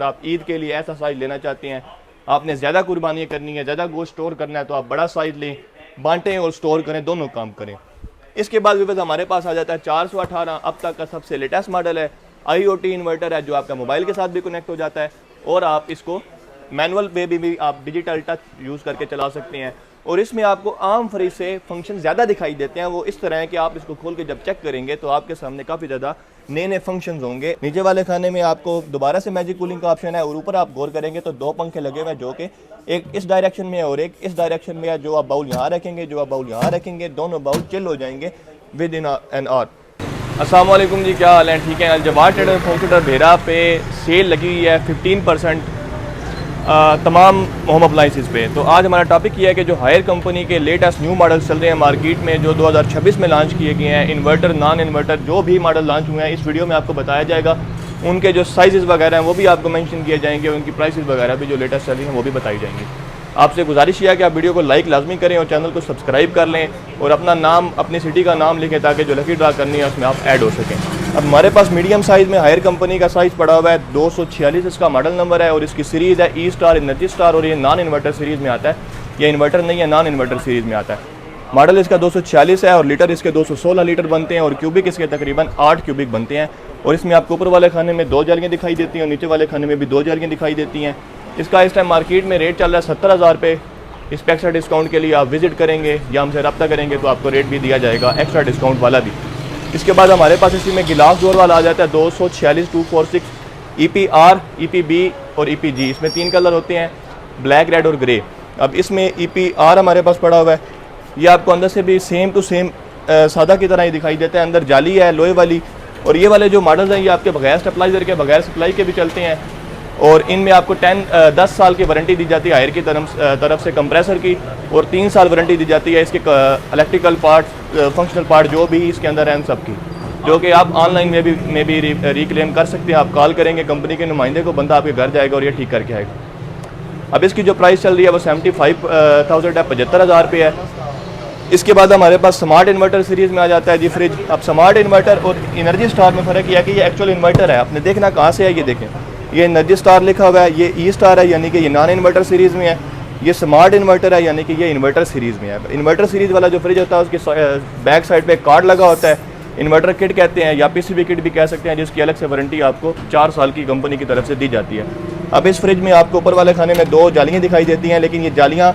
आप ईद के लिए ऐसा साइज़ लेना चाहते हैं, आपने ज़्यादा कुर्बानियाँ करनी है, ज़्यादा गोश्त स्टोर करना है, तो आप बड़ा साइज़ लें, बांटें और स्टोर करें, दोनों काम करें। इसके बाद विवज हमारे पास आ जाता है 418 अब तक का सबसे लेटेस्ट मॉडल है। IoT इन्वर्टर है जो आपका मोबाइल के साथ भी कनेक्ट हो जाता है और आप इसको मैनुअल वे भी आप डिजिटल टच यूज़ करके चला सकते हैं। और इसमें आपको आम फ्रिज से फंक्शन ज़्यादा दिखाई देते हैं। वो इस तरह है कि आप इसको खोल के जब चेक करेंगे तो आपके सामने काफ़ी ज़्यादा नए नए फंक्शंस होंगे। नीचे वाले खाने में आपको दोबारा से मैजिक कूलिंग का ऑप्शन है और ऊपर आप गौर करेंगे तो 2 पंखे लगे हुए हैं जो कि एक इस डायरेक्शन में है और एक इस डायरेक्शन में है। जो आप बाउल यहाँ रखेंगे, जो आप बाउल यहाँ रखेंगे, दोनों बाउल चिल हो जाएंगे विद इन एन आवर। अस्सलाम वालेकुम जी, क्या हाल है? ठीक है। अलजवार ट्रेडर्स होम थिएटर भेरा पे सेल लगी हुई है 15% तमाम होम अप्लाइंसेस पे। तो आज हमारा टॉपिक ये है कि जो हायर कंपनी के लेटेस्ट न्यू मॉडल्स चल रहे हैं मार्केट में, जो 2026 में लॉन्च किए गए हैं, इन्वर्टर नॉन इन्वर्टर जो भी मॉडल लॉन्च हुए हैं, इस वीडियो में आपको बताया जाएगा। उनके जो साइज़ वगैरह हैं वो भी आपको मेंशन किए जाएंगे, उनकी प्राइसेस वगैरह भी जो लेटेस्ट चल रही हैं वो भी बताई जाएंगी। आपसे गुजारिश है कि आप वीडियो को लाइक लाजमी करें और चैनल को सब्सक्राइब कर लें और अपना नाम, अपनी सिटी का नाम लिखें ताकि जो लकी ड्रा करनी है उसमें आप ऐड हो सकें। अब हमारे पास मीडियम साइज़ में हायर कंपनी का साइज़ पड़ा हुआ है, 246 इसका मॉडल नंबर है और इसकी सीरीज़ है ई स्टार एनर्जी स्टार और ये नॉन इन्वर्टर सीरीज़ में आता है। ये इन्वर्टर नहीं है, नॉन इन्वर्टर सीरीज़ में आता है। मॉडल इसका 246 है और लीटर इसके 216 लीटर बनते हैं और क्यूबिक इसके तकरीबन 8 क्यूबिक बनते हैं। और इसमें आपको ऊपर वाले खाने में 2 जालियाँ दिखाई देती हैं और नीचे वाले खाने में भी 2 जालियाँ दिखाई देती हैं। इसका इस टाइम मार्केट में रेट चल रहा है 70,000 रुपये। इस पर एक्स्ट्रा डिस्काउंट के लिए आप विजिट करेंगे या हमसे रब्ता करेंगे तो आपको रेट भी दिया जाएगा, एक्स्ट्रा डिस्काउंट वाला भी। इसके बाद हमारे पास इसी में गिलास डोर वाला आ जाता है 246 246 EPR, EPB और EPG। इसमें 3 कलर होते हैं, ब्लैक, रेड और ग्रे। अब इसमें EPR हमारे पास पड़ा हुआ है। ये आपको अंदर से भी सेम टू सेम सादा की तरह ही दिखाई देता है। अंदर जाली है लोहे वाली। और ये वाले जो मॉडल्स हैं ये आपके बगैर स्टेबलाइजर के, बगैर सप्लाई के भी चलते हैं और इनमें आपको 10 साल की वारंटी दी जाती है हायर की तरफ से कंप्रेसर की और 3 साल वारंटी दी जाती है इसके इलेक्ट्रिकल पार्ट, फंक्शनल पार्ट जो भी इसके अंदर हैं सब की, जो कि आप ऑनलाइन में भी रिक्लेम कर सकते हैं। आप कॉल करेंगे कंपनी के नुमाइंदे को, बंदा आपके घर जाएगा और ये ठीक करके आएगा। अब इसकी जो प्राइस चल रही है वो 75,000 है, 75,000 रुपये है। इसके बाद हमारे पास स्मार्ट इन्वर्टर सीरीज़ में आ जाता है जी फ्रिज। अब स्मार्ट इन्वर्टर और एनर्जी स्टार में फ़र्क यह है कि ये एक्चुअल इन्वर्टर है। आपने देखना कहाँ से है, ये देखें, ये एनर्जी स्टार लिखा हुआ है, ये ई स्टार है यानी कि ये नॉन इन्वर्टर सीरीज़ में है। ये स्मार्ट इन्वर्टर है यानी कि ये इन्वर्टर सीरीज़ में है। इन्वर्टर सीरीज़ वाला जो फ्रिज होता है उसके बैक साइड पे एक कार्ड लगा होता है, इन्वर्टर किट कहते हैं या PCB किट भी कह सकते हैं, जिसकी अलग से वारंटी आपको 4 साल की कंपनी की तरफ से दी जाती है। अब इस फ्रिज में आपको ऊपर वाले खाने में 2 जालियाँ दिखाई देती हैं, लेकिन ये जालियाँ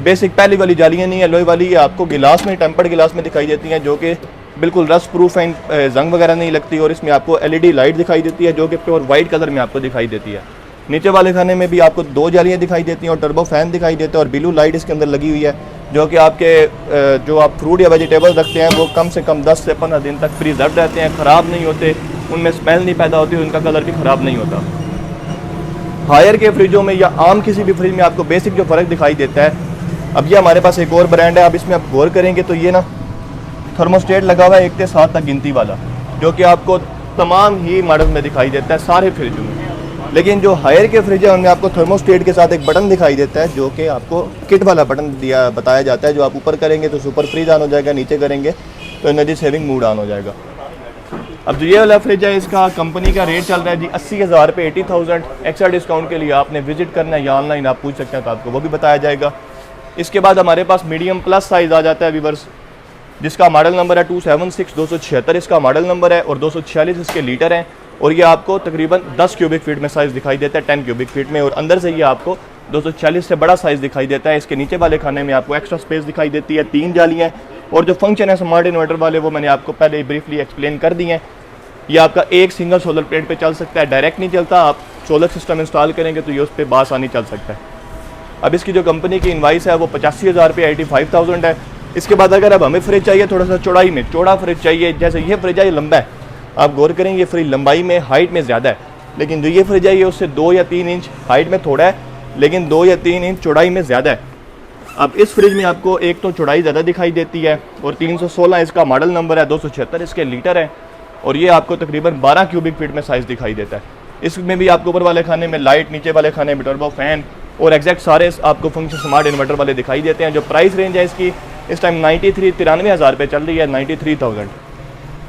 बेसिक पहली वाली जालियाँ नहीं है, लोहे वाली। ये आपको गिलास में, टेम्पर्ड गिलास में दिखाई देती हैं जो कि बिल्कुल रस्ट प्रूफ है, जंग वगैरह नहीं लगती। और इसमें आपको LED लाइट दिखाई देती है जो कि प्योर वाइट कलर में आपको दिखाई देती है। नीचे वाले खाने में भी आपको 2 जालियाँ दिखाई देती हैं और टर्बो फैन दिखाई देते हैं और ब्लू लाइट इसके अंदर लगी हुई है जो कि आपके जो आप फ्रूट या वेजिटेबल रखते हैं वो कम से कम 10 से 15 दिन तक प्रिजर्व रहते हैं, ख़राब नहीं होते, उनमें स्मेल नहीं पैदा होती, उनका कलर भी ख़राब नहीं होता। हायर के फ्रिजों में या आम किसी भी फ्रिज में आपको बेसिक जो फ़र्क दिखाई देता है। अब ये हमारे पास एक और ब्रांड है। अब इसमें आप गौर करेंगे तो ये ना थर्मोस्टेट लगा हुआ है 1 से 7 तक गिनती वाला, जो कि आपको तमाम ही मॉडल में दिखाई देता है सारे फ्रिजों में। लेकिन जो हायर के फ्रिज है उनमें आपको थर्मोस्टेट के साथ एक बटन दिखाई देता है जो कि आपको किट वाला बटन बताया जाता है। जो आप ऊपर करेंगे तो सुपर फ्रीज ऑन हो जाएगा, नीचे करेंगे तो एनर्जी सेविंग मोड ऑन हो जाएगा। अब जो ये वाला फ्रिज है इसका कंपनी का रेट चल रहा है जी 80,000 रुपये, 80,000। एक्स्ट्रा डिस्काउंट के लिए आपने विजिट करना है या ऑनलाइन आप पूछ सकते हैं तो आपको वो भी बताया जाएगा। इसके बाद हमारे पास मीडियम प्लस साइज़ आ जाता है वीवर्स, जिसका मॉडल नंबर है 276 276 इसका मॉडल नंबर है और 246 इसके लीटर हैं। और ये आपको तकरीबन 10 क्यूबिक फीट में साइज़ दिखाई देता है, 10 क्यूबिक फीट में। और अंदर से ये आपको 240 से बड़ा साइज़ दिखाई देता है। इसके नीचे वाले खाने में आपको एक्स्ट्रा स्पेस दिखाई देती है, 3 जालियाँ। और जो फंक्शन है स्मार्ट इन्वर्टर वाले वो मैंने आपको पहले ब्रीफली एक्सप्लेन कर दिए हैं। ये आपका एक सिंगल सोलर प्लेट पे चल सकता है, डायरेक्ट नहीं चलता। आप सोलर सिस्टम इंस्टॉल करेंगे तो ये उस पर बासानी चल सकता है। अब इसकी जो कंपनी की इनवाइस है वो 85,000 रुपये, 85,000 है। इसके बाद अगर अब हमें फ्रिज चाहिए थोड़ा सा चौड़ाई में, चौड़ा फ्रिज चाहिए, जैसे ये फ्रिज है ये लंबा है, आप गौर करेंगे ये फ्रिज लंबाई में, हाइट में ज़्यादा है, लेकिन जो ये फ्रिज है ये उससे 2 या 3 इंच हाइट में थोड़ा है, लेकिन 2 या 3 इंच चौड़ाई में ज़्यादा है। अब इस फ्रिज में आपको एक तो चौड़ाई ज़्यादा दिखाई देती है और 316 इसका मॉडल नंबर है, 276 इसके लीटर है और ये आपको तकरीबन 12 क्यूबिक फीट में साइज़ दिखाई देता है। इसमें भी आपको ऊपर वाले खाने में लाइट, नीचे वाले खाने में टर्बो फैन और एग्जैक्ट सारे आपको फंक्शन स्मार्ट इन्वर्टर वाले दिखाई देते हैं। जो प्राइस रेंज है इसकी इस टाइम 93,000 रुपये चल रही है, 93,000।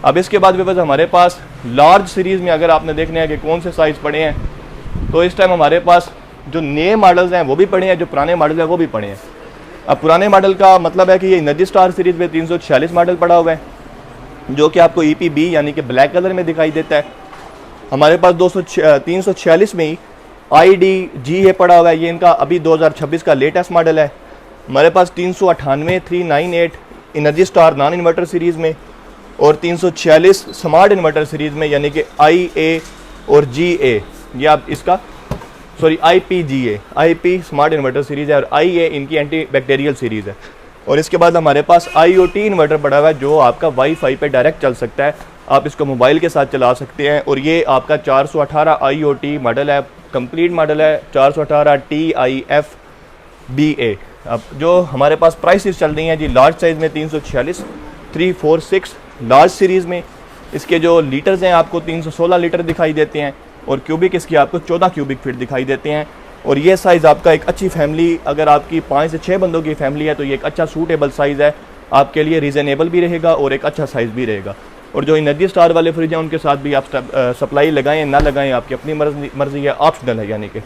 अब इसके बाद भी बस हमारे पास लार्ज सीरीज़ में अगर आपने देखने हैं कि कौन से साइज़ पड़े हैं तो इस टाइम हमारे पास जो नए मॉडल्स हैं वो भी पड़े हैं, जो पुराने मॉडल हैं वो भी पड़े हैं। अब पुराने मॉडल का मतलब है कि ये एनर्जी स्टार सीरीज़ में 346 मॉडल पड़ा हुआ है, जो कि आपको EPB यानी कि ब्लैक कलर में दिखाई देता है। हमारे पास 346 में ही IDGA पड़ा हुआ है, ये इनका अभी 2026 का लेटेस्ट मॉडल है। हमारे पास 398 398 energy star non inverter series में और 346 स्मार्ट इन्वर्टर सीरीज़ में, यानी कि IA और GA, ये आप इसका IP स्मार्ट इन्वर्टर सीरीज़ है और IA इनकी एंटी बैक्टीरियल सीरीज़ है। और इसके बाद हमारे पास IoT इन्वर्टर पड़ा हुआ है, जो आपका वाईफाई पे डायरेक्ट चल सकता है, आप इसको मोबाइल के साथ चला सकते हैं। और ये आपका 418 IoT मॉडल है, कंप्लीट मॉडल है 418 TIFBA। अब जो हमारे पास प्राइसेस चल रही हैं जी, लार्ज साइज़ में 346 346 लार्ज सीरीज़ में इसके जो लीटर्स हैं आपको 316 लीटर दिखाई देते हैं और क्यूबिक इसकी आपको 14 क्यूबिक फीट दिखाई देते हैं। और ये साइज़ आपका एक अच्छी फैमिली, अगर आपकी 5 से 6 बंदों की फैमिली है तो ये एक अच्छा सूटेबल साइज़ है, आपके लिए रीज़नेबल भी रहेगा और एक अच्छा साइज़ भी रहेगा। और जो एनर्जी स्टार वाले फ्रिज हैं उनके साथ भी आप सप्लाई लगाएं ना लगाएं आपकी अपनी मर्ज़ी है, ऑप्शनल है। यानी कि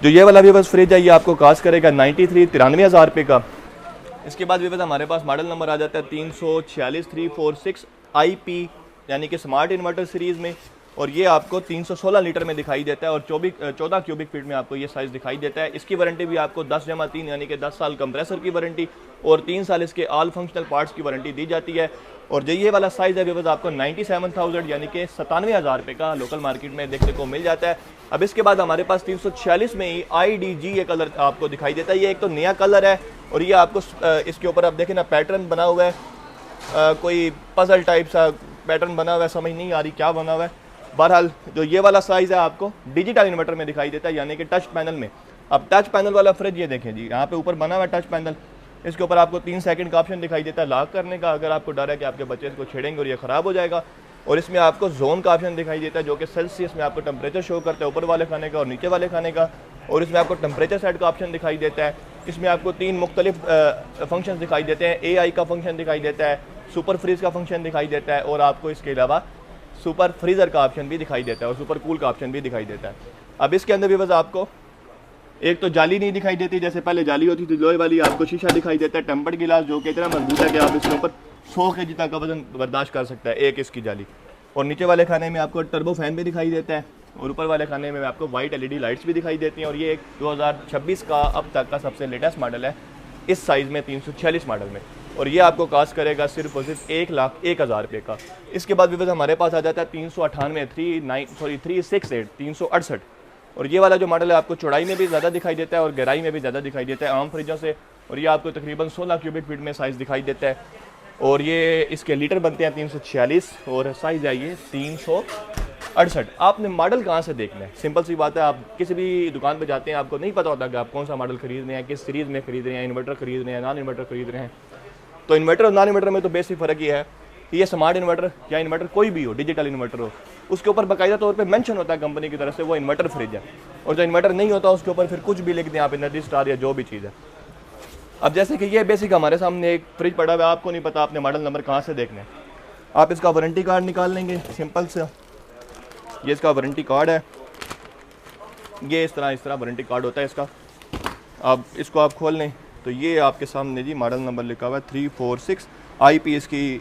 जो ये वाला व्यूअर्स फ्रिज है ये आपको कास्ट करेगा 93,93,000 रुपये का। इसके बाद व्यूअर्स हमारे पास मॉडल नंबर आ जाता है 346 346 IP यानी कि स्मार्ट इन्वर्टर सीरीज़ में, और ये आपको 316 लीटर में दिखाई देता है और 14 क्यूबिक फीट में आपको ये साइज़ दिखाई देता है। इसकी वारंटी भी आपको 10-3 यानी कि 10 साल कंप्रेसर की वारंटी और 3 साल इसके ऑल फंक्शनल पार्ट्स की वारंटी दी जाती है। और जो ये वाला साइज़ है व्यूअर्स आपको 97,000 यानी कि 97,000 रुपये का लोकल मार्केट में देखने को मिल जाता है। अब इसके बाद हमारे पास 346 में ही IDGA कलर आपको दिखाई देता है। ये एक तो नया कलर है और ये आपको इसके ऊपर आप देखें ना पैटर्न बना हुआ है, कोई पजल टाइप सा पैटर्न बना हुआ है, समझ नहीं आ रही क्या बना हुआ है। बहरहाल जो ये वाला साइज़ है आपको डिजिटल इन्वर्टर में दिखाई देता है, यानी कि टच पैनल में। अब टच पैनल वाला फ्रिज ये देखें जी, यहाँ पे ऊपर बना हुआ है टच पैनल, इसके ऊपर आपको 3 सेकंड का ऑप्शन दिखाई देता है लॉक करने का, अगर आपको डर है कि आपके बच्चे इसको छेड़ेंगे और ये ख़राब हो जाएगा। और इसमें आपको जोन का ऑप्शन दिखाई देता है, जो कि सेल्सियस में आपको टेम्परेचर शो करता है ऊपर वाले खाने का और नीचे वाले खाने का। और इसमें आपको टेम्परेचर सेट का ऑप्शन दिखाई देता है। इसमें आपको 3 मुख्तलिफ फंक्शन दिखाई देते हैं, AI का फंक्शन दिखाई देता है, सुपर फ्रीज का फंक्शन दिखाई देता है और आपको इसके अलावा सुपर फ्रीज़र का ऑप्शन भी दिखाई देता है और सुपर कूल का ऑप्शन भी दिखाई देता है। अब इसके अंदर भी बस आपको एक तो जाली नहीं दिखाई देती, जैसे पहले जाली होती थी लोहे वाली, आपको शीशा दिखाई देता है, टेम्पर्ड गिलास जो कि इतना मजबूत है कि आप इसके ऊपर 100 kg तक का वजन बर्दाश्त कर सकता है एक इसकी जाली। और नीचे वाले खाने में आपको टर्बो फैन भी दिखाई देता है और ऊपर वाले खाने में आपको वाइट LED लाइट्स भी दिखाई देती हैं। और ये एक 2026 का अब तक का सबसे लेटेस्ट मॉडल है इस साइज़ में 346 मॉडल में, और ये आपको कास्ट करेगा सिर्फ और सिर्फ 1,01,000 रुपये का। इसके बाद भी हमारे पास आ जाता है 368 और ये वाला जो मॉडल है आपको चौड़ाई में भी ज़्यादा दिखाई देता है और गहराई में भी ज़्यादा दिखाई देता है आम फ्रिजों से, और ये आपको तकरीबन 16 क्यूबिक फीट में साइज़ दिखाई देता है। और ये इसके लीटर बनते हैं 346 और साइज़ है ये 368। आपने मॉडल कहाँ से देखना है, सिंपल सी बात है, आप किसी भी दुकान पर जाते हैं आपको नहीं पता होता कि आप कौन सा मॉडल खरीद रहे हैं, किस सीरीज़ में खरीद रहे हैं, इन्वर्टर खरीद रहे हैं, नॉन इन्वर्टर खरीद रहे हैं। तो इन्वर्टर और नॉन इन्वर्टर में तो बेसिक फ़र्क ये है कि ये स्मार्ट इन्वर्टर या इन्वर्टर कोई भी हो, डिजिटल इन्वर्टर हो, उसके ऊपर बाकायदा तौर पे मेंशन होता है कंपनी की तरफ से वो इन्वर्टर फ्रिज है, और जो इन्वर्टर नहीं होता उसके ऊपर फिर कुछ भी लिख दें आप एनर्जी स्टार या जो भी चीज़ है। अब जैसे कि ये बेसिक हमारे सामने एक फ्रिज पड़ा हुआ है, आपको नहीं पता आपने मॉडल नंबर कहाँ से देखना है, आप इसका वारंटी कार्ड निकाल लेंगे सिंपल से, ये इसका वारंटी कार्ड है, ये इस तरह वारंटी कार्ड होता है इसका। अब इसको आप खोल लें तो ये आपके सामने जी मॉडल नंबर लिखा हुआ है 346 IP इसकी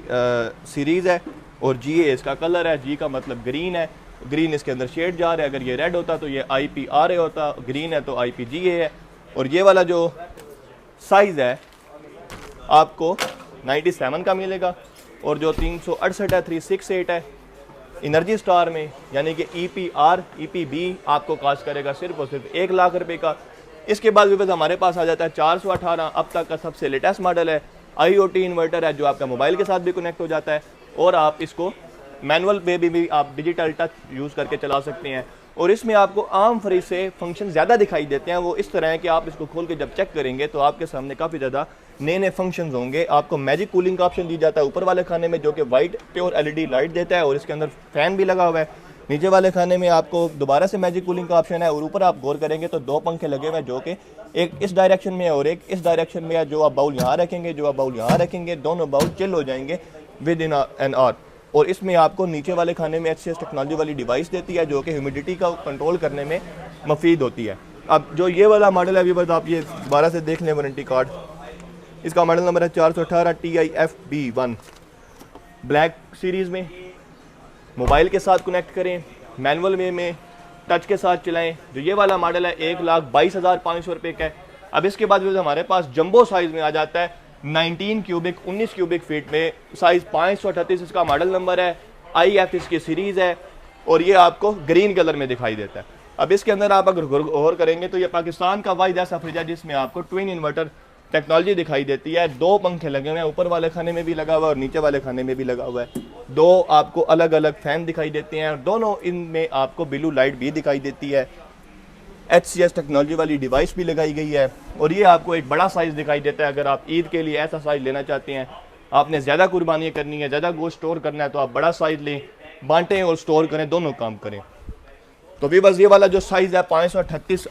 सीरीज़ है और GA इसका कलर है, G का मतलब ग्रीन है, ग्रीन इसके अंदर शेड जा रहा है, अगर ये रेड होता तो ये IPRA होता, ग्रीन है तो IPGA है। और ये वाला जो साइज़ है आपको 97 का मिलेगा और जो 368 है 368 है एनर्जी स्टार में, यानी कि EPB आपको कास्ट करेगा सिर्फ और सिर्फ 1,00,000 रुपये का। इसके बाद भी हमारे पास आ जाता है 418 अब तक का सबसे लेटेस्ट मॉडल है, IoT इन्वर्टर है जो आपका मोबाइल के साथ भी कनेक्ट हो जाता है और आप इसको मैनुअल पे भी आप डिजिटल टच यूज़ करके चला सकते हैं। और इसमें आपको आम फ्रिज से फंक्शन ज़्यादा दिखाई देते हैं, वो इस तरह है कि आप इसको खोल के जब चेक करेंगे तो आपके सामने काफ़ी ज़्यादा नए फंक्शंस होंगे। आपको मैजिक कूलिंग का ऑप्शन दी जाता है ऊपर वाले खाने में जो कि वाइट प्योर LED लाइट देता है और इसके अंदर फ़ैन भी लगा हुआ है। नीचे वाले खाने में आपको दोबारा से मैजिक कूलिंग का ऑप्शन है और ऊपर आप गौर करेंगे तो 2 पंखे लगे हुए हैं जो कि एक इस डायरेक्शन में है और एक इस डायरेक्शन में है। जो आप बाउल यहाँ रखेंगे, जो आप बाउल यहाँ रखेंगे, दोनों बाउल चिल हो जाएंगे विद इन एन आवर। और इसमें आपको नीचे वाले खाने में HCS टेक्नोलॉजी वाली डिवाइस देती है जो कि ह्यूमिडिटी का कंट्रोल करने में मुफीद होती है। अब जो ये वाला मॉडल है अभी बस आप ये दोबारा से देख लें वारंटी कार्ड, इसका मॉडल नंबर है 418 TIFB1 ब्लैक सीरीज़ में। मोबाइल के साथ कनेक्ट करें, मैनुअल वे में टच के साथ चलाएं। जो ये वाला मॉडल है 1,22,500 रुपये का है। अब इसके बाद जो हमारे पास जंबो साइज़ में आ जाता है 19 क्यूबिक फीट में, साइज़ 538 इसका मॉडल नंबर है, IF इसकी सीरीज़ है और ये आपको ग्रीन कलर में दिखाई देता है। अब इसके अंदर आप अगर गौर करेंगे तो ये पाकिस्तान का वाहिद ऐसा फ्रिज है जिसमें आपको ट्विन इन्वर्टर टेक्नोलॉजी दिखाई देती है। 2 पंखे लगे हुए हैं, ऊपर वाले खाने में भी लगा हुआ है और नीचे वाले खाने में भी लगा हुआ है। 2 आपको अलग अलग फैन दिखाई देते हैं और दोनों इनमें आपको ब्लू लाइट भी दिखाई देती है। HCS टेक्नोलॉजी वाली डिवाइस भी लगाई गई है और ये आपको एक बड़ा साइज़ दिखाई देता है। अगर आप ईद के लिए ऐसा साइज़ लेना चाहते हैं, आपने ज़्यादा कुर्बानियाँ करनी है, ज़्यादा गोश्त स्टोर करना है, तो आप बड़ा साइज़ लें, बांटें और स्टोर करें, दोनों काम करें। तो भी बस ये वाला जो साइज़ है 538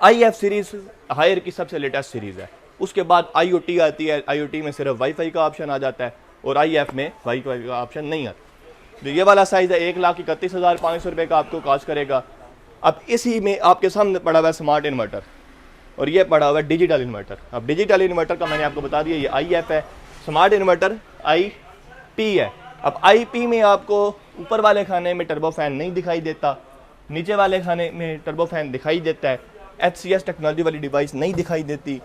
IF सीरीज़ हायर की सबसे लेटेस्ट सीरीज़ है। उसके बाद IoT आती है, IoT में सिर्फ वाईफाई का ऑप्शन आ जाता है और IF में वाईफाई का ऑप्शन नहीं आता। तो ये वाला साइज़ है 1,31,500 रुपये का आपको कॉस्ट करेगा। अब इसी में आपके सामने पड़ा हुआ है स्मार्ट इन्वर्टर और ये पड़ा हुआ है डिजिटल इन्वर्टर। अब डिजिटल इन्वर्टर का मैंने आपको बता दिया ये IF है, स्मार्ट इन्वर्टर IP है। अब IP में आपको ऊपर वाले खाने में टर्बो फैन नहीं दिखाई देता, नीचे वाले खाने में टर्बो फैन दिखाई देता है, HCS टेक्नोलॉजी वाली डिवाइस नहीं दिखाई देती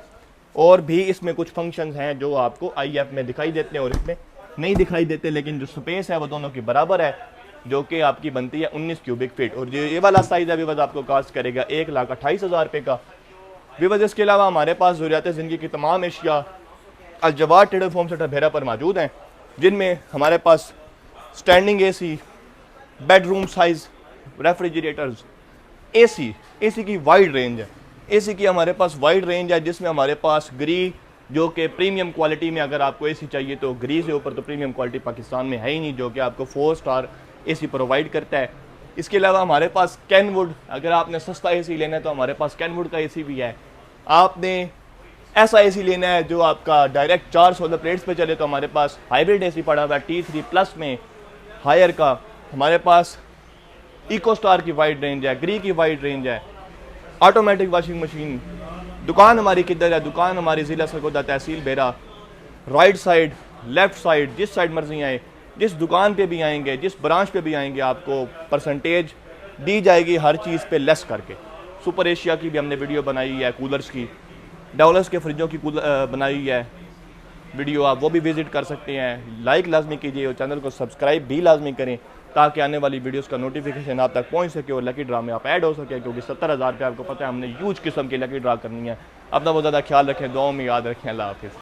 और भी इसमें कुछ फंक्शंस हैं जो आपको IF में दिखाई देते हैं और इसमें नहीं दिखाई देते, लेकिन जो स्पेस है वो दोनों की बराबर है जो कि आपकी बनती है 19 क्यूबिक फीट। और ये वाला साइज़ है विवज आपको कॉस्ट करेगा 1,28,000 रुपये का। विवज इसके अलावा हमारे पास ज़रूरियात ज़िंदगी की तमाम Asia Al-Jawad trader form centre Bhera पर मौजूद हैं, जिनमें हमारे पास standing AC, bedroom size refrigerators, AC की वाइड रेंज है। AC की हमारे पास वाइड रेंज है जिसमें हमारे पास ग्री जो कि प्रीमियम क्वालिटी में, अगर आपको AC चाहिए तो ग्री से ऊपर तो प्रीमियम क्वालिटी पाकिस्तान में है ही नहीं, जो कि आपको 4 स्टार AC प्रोवाइड करता है। इसके अलावा हमारे पास कैनवुड, अगर आपने सस्ता AC लेना है तो हमारे पास कैनवुड का AC भी है। आपने ऐसा AC लेना है जो आपका डायरेक्ट 4 सोलर प्लेट्स पे चले तो हमारे पास हाइब्रिड AC पड़ा हुआ है T3 प्लस में हायर का। हमारे पास इको स्टार की वाइड रेंज है, ग्री की वाइड रेंज है, ऑटोमेटिक वॉशिंग मशीन। दुकान हमारी किधर है? दुकान हमारी ज़िला सरगोदा तहसील बेरा, राइट साइड, लेफ़्ट साइड, जिस साइड मर्जी आए, जिस दुकान पे भी आएंगे, जिस ब्रांच पे भी आएंगे, आपको परसेंटेज दी जाएगी हर चीज़ पे लेस करके। सुपर एशिया की भी हमने वीडियो बनाई है, कूलर्स की, डॉलर्स के फ्रिजों की बनाई है वीडियो, आप वो भी विज़िट कर सकते हैं। लाइक लाजमी कीजिए और चैनल को सब्सक्राइब भी लाजमी करें ताकि आने वाली वीडियोस का नोटिफिकेशन आप तक पहुंच सके और लकी ड्रा में आप ऐड हो सके, क्योंकि 70,000 रुपये आपको पता है हमने ह्यूज किस्म की लकी ड्रा करनी है। अपना बहुत ज़्यादा ख्याल रखें, दुआओं में याद रखें। अल्लाह हाफिज़।